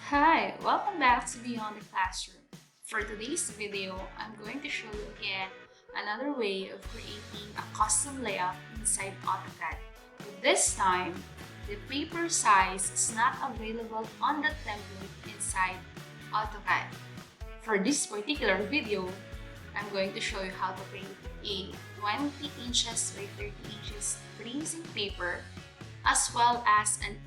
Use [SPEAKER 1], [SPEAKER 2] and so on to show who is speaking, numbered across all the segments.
[SPEAKER 1] Hi, welcome back to Beyond the Classroom. For today's video, I'm going to show you again another way of creating a custom layout inside AutoCAD. But this time, the paper size is not available on the template inside AutoCAD. For this particular video, I'm going to show you how to create a 20 inches by 30 inches tracing paper as well as an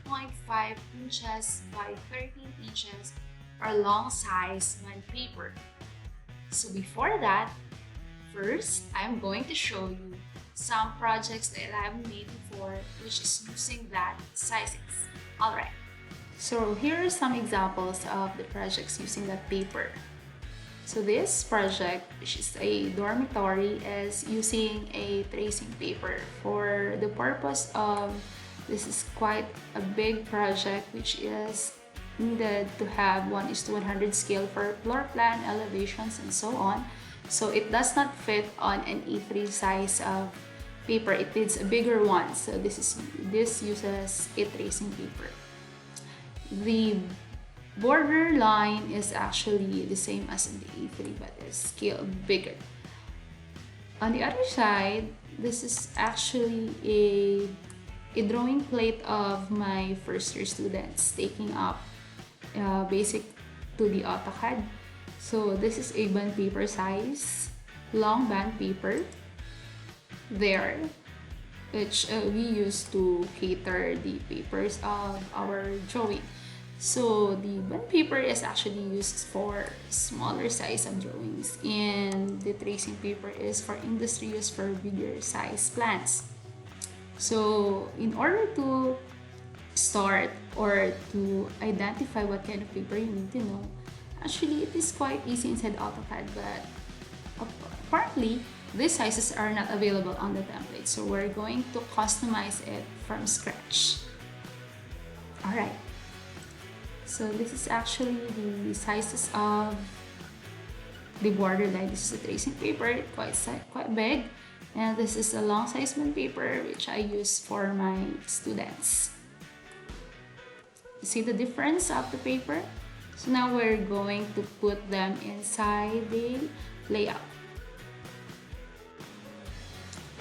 [SPEAKER 1] 8.5 inches by 13 inches or long size bond paper. So before that, first I'm going to show you some projects that I have made before which is using that sizes. Alright, so here are some examples of the projects using that paper. So this project, which is a dormitory, is using a tracing paper for the purpose of this is quite a big project which is needed to have 1:100 scale for floor plan, elevations, and so on. So it does not fit on an A3 size of paper. It needs a bigger one. So this uses a tracing paper. The border line is actually the same as in the A3 but is scaled bigger. On the other side, this is actually a drawing plate of my first year students taking up basic to the AutoCAD. So this is a bond paper size, long band paper there, which we use to cater the papers of our drawing. So the bond paper is actually used for smaller size of drawings, and the tracing paper is for industry use for bigger size plans. So in order to start or to identify what kind of paper you need to know, actually it is quite easy inside AutoCAD, but apparently these sizes are not available on the template. So we're going to customize it from scratch. Alright. So this is actually the sizes of the borderline. This is a tracing paper, quite big. And this is a long size bond paper which I use for my students. See the difference of the paper? So now we're going to put them inside the layout.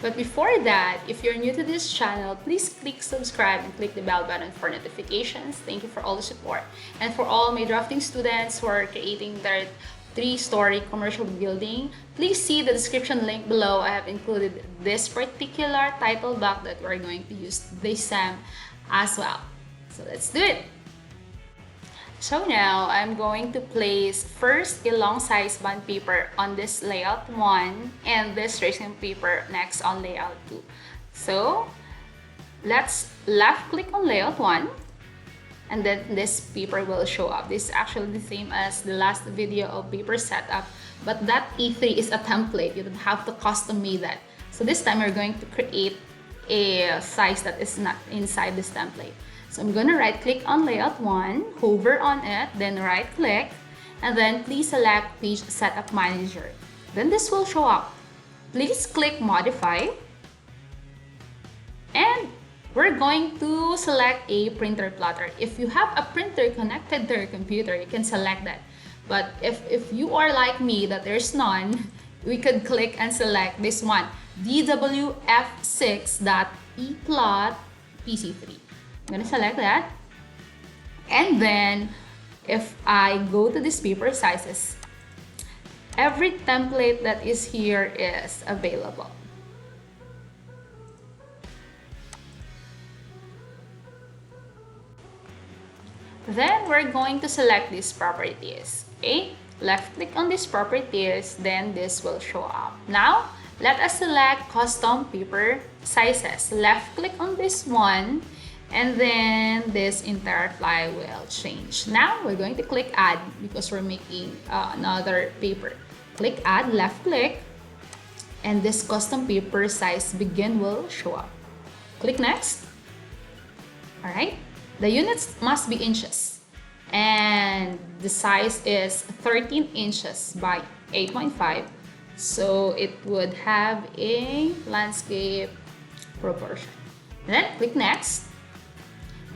[SPEAKER 1] But before that, if you're new to this channel, please click subscribe and click the bell button for notifications. Thank you for all the support. And for all my drafting students who are creating their 3-story commercial building, please see the description link below. I have included this particular title block that we're going to use this sem as well. So let's do it. So now I'm going to place first a long size bond paper on this layout 1 and this tracing paper next on layout 2. So let's left click on layout 1 and then this paper will show up. This is actually the same as the last video of paper setup, but that E3 is a template. You don't have to custom made that. So this time we're going to create a size that is not inside this template. So I'm going to right click on layout 1, hover on it, then right click, and then please select page setup manager. Then this will show up. Please click modify, and we're going to select a printer plotter. If you have a printer connected to your computer, you can select that. But if you are like me that there's none, we could click and select this one, dwf6.eplot pc3. I'm going to select that, and then if I go to this paper sizes, every template that is here is available. Then we're going to select these properties. Okay, left click on these properties, then this will show up. Now let us select custom paper sizes. Left click on this one, and then this entire file will change. Now we're going to click add because we're making another paper. Click add, left click, and this custom paper size begin will show up. Click next. Alright, the units must be inches and the size is 13 inches by 8.5, so it would have a landscape proportion. Then click next.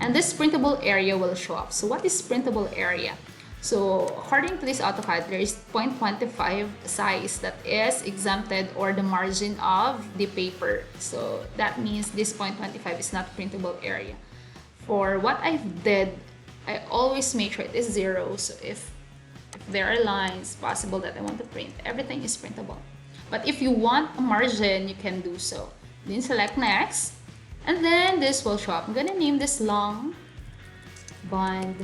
[SPEAKER 1] and this printable area will show up. So what is printable area? So according to this AutoCAD, there is 0.25 size that is exempted, or the margin of the paper. So that means this 0.25 is not printable area. For what I did, I always make sure it is 0. So if there are lines possible that I want to print, everything is printable. But if you want a margin, you can do so. Then select next, and then this will show up. I'm gonna name this long bond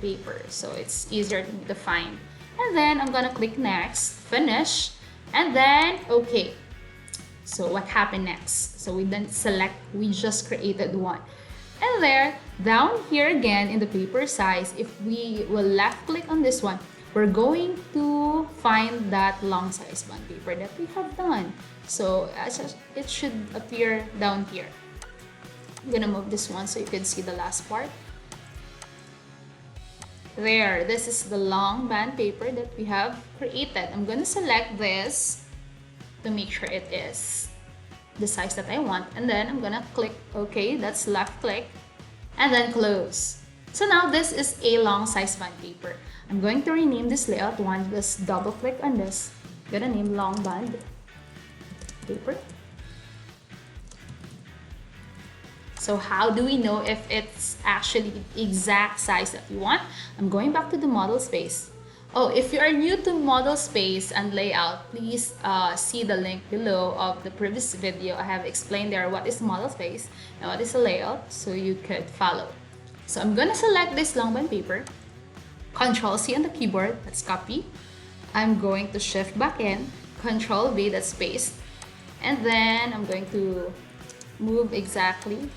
[SPEAKER 1] paper, so it's easier to find. And then I'm gonna click next, finish, and then okay. So what happened next? So we then select, we just created one. And there, down here again in the paper size, if we will left click on this one, we're going to find that long size bond paper that we have done. So it should appear down here. I'm gonna move this one so you can see the last part. There, this is the long band paper that we have created. I'm gonna select this to make sure it is the size that I want, and then I'm gonna click OK. That's left click, and then close. So now this is a long size band paper. I'm going to rename this layout one. Just double click on this. I'm gonna name long band paper. So how do we know if it's actually the exact size that we want? I'm going back to the model space. Oh, if you are new to model space and layout, please see the link below of the previous video. I have explained there what is model space and what is a layout, so you could follow. So I'm gonna select this long band paper, Control C on the keyboard, that's copy. I'm going to shift back in, Control V, that's paste. And then I'm going to move exactly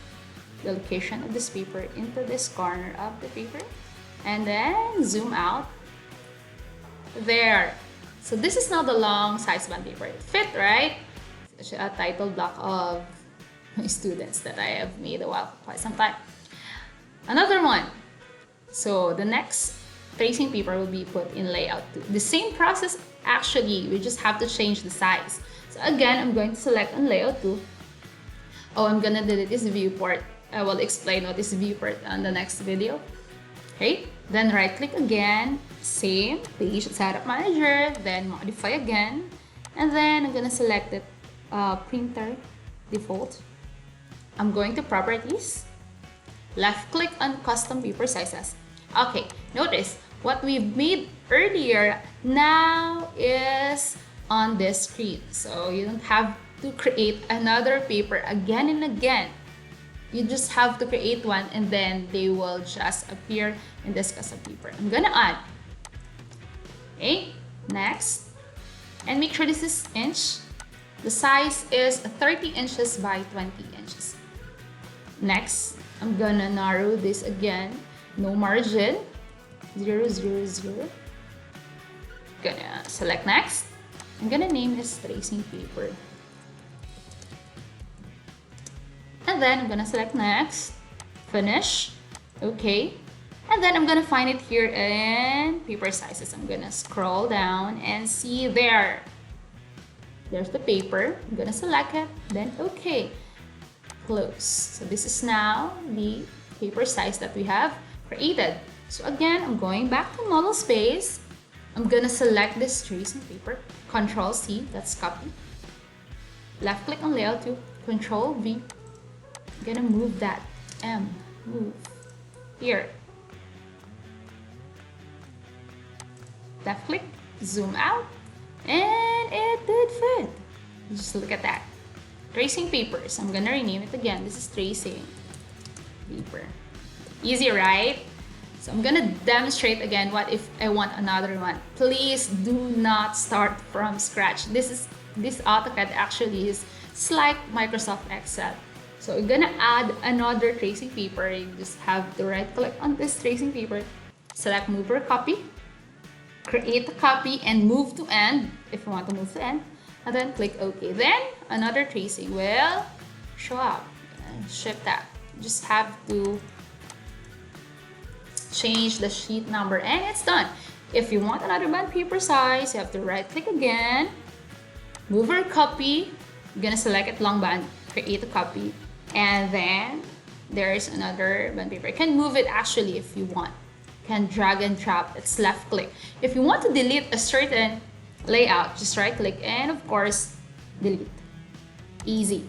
[SPEAKER 1] the location of this paper into this corner of the paper, and then zoom out. There. So this is now the long size band paper. It fit, right? It's a title block of my students that I have made a while, quite some time. Another one. So the next tracing paper will be put in layout 2. The same process actually, we just have to change the size. So again, I'm going to select on layout 2. Oh, I'm gonna delete this viewport. I will explain what is viewport on the next video. Okay, then right click again, same page setup manager, then modify again, and then I'm gonna select it printer default. I'm going to properties, left click on custom paper sizes. Okay, notice what we made earlier now is on this screen, so you don't have to create another paper again and again. You just have to create one, and then they will just appear in this custom paper. I'm gonna add. Okay, next, and make sure this is inch. The size is 30 inches by 20 inches. Next, I'm gonna narrow this again. No margin, 0, 0, 0. Gonna select next. I'm gonna name this tracing paper. And then I'm gonna select next, finish, okay. And then I'm gonna find it here in paper sizes. I'm gonna scroll down and see there. There's the paper. I'm gonna select it, then okay. Close. So this is now the paper size that we have created. So again, I'm going back to model space. I'm gonna select this tracing paper, Control C, that's copy. Left click on layout 2, Control V. I'm gonna move that M, move here. Left click, zoom out, and it did fit. Just look at that. Tracing papers. I'm gonna rename it again. This is tracing paper. Easy, right? So I'm gonna demonstrate again what if I want another one. Please do not start from scratch. This AutoCAD actually is like Microsoft Excel. So you're gonna add another tracing paper. You just have to right click on this tracing paper, select move or copy, create a copy and move to end if you want to move to end, and then click OK. Then another tracing will show up and ship that. You just have to change the sheet number and it's done. If you want another band paper size, you have to right click again, move or copy. You're gonna select it long band, create a copy, and then there's another bond paper. You can move it actually if you want. You can drag and drop. It's left click. If you want to delete a certain layout, just right click and of course delete. Easy.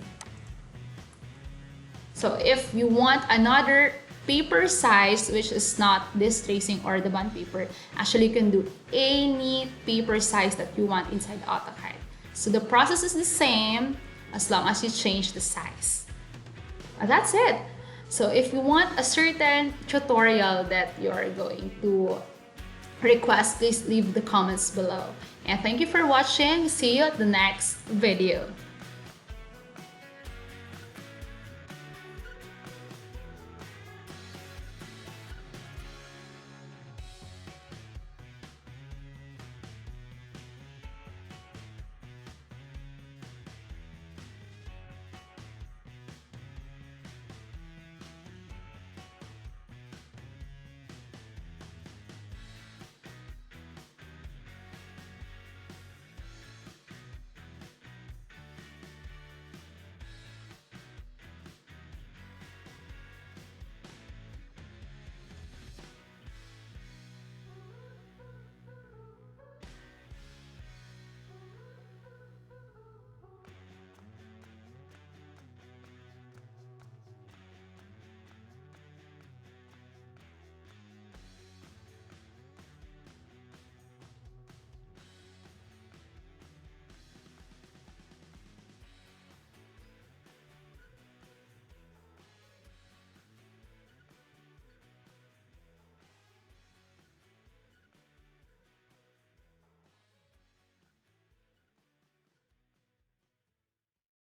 [SPEAKER 1] So if you want another paper size which is not this tracing or the bond paper, actually you can do any paper size that you want inside AutoCAD. So the process is the same as long as you change the size. And that's it. So if you want a certain tutorial that you're going to request, please leave the comments below. And thank you for watching. See you at the next video.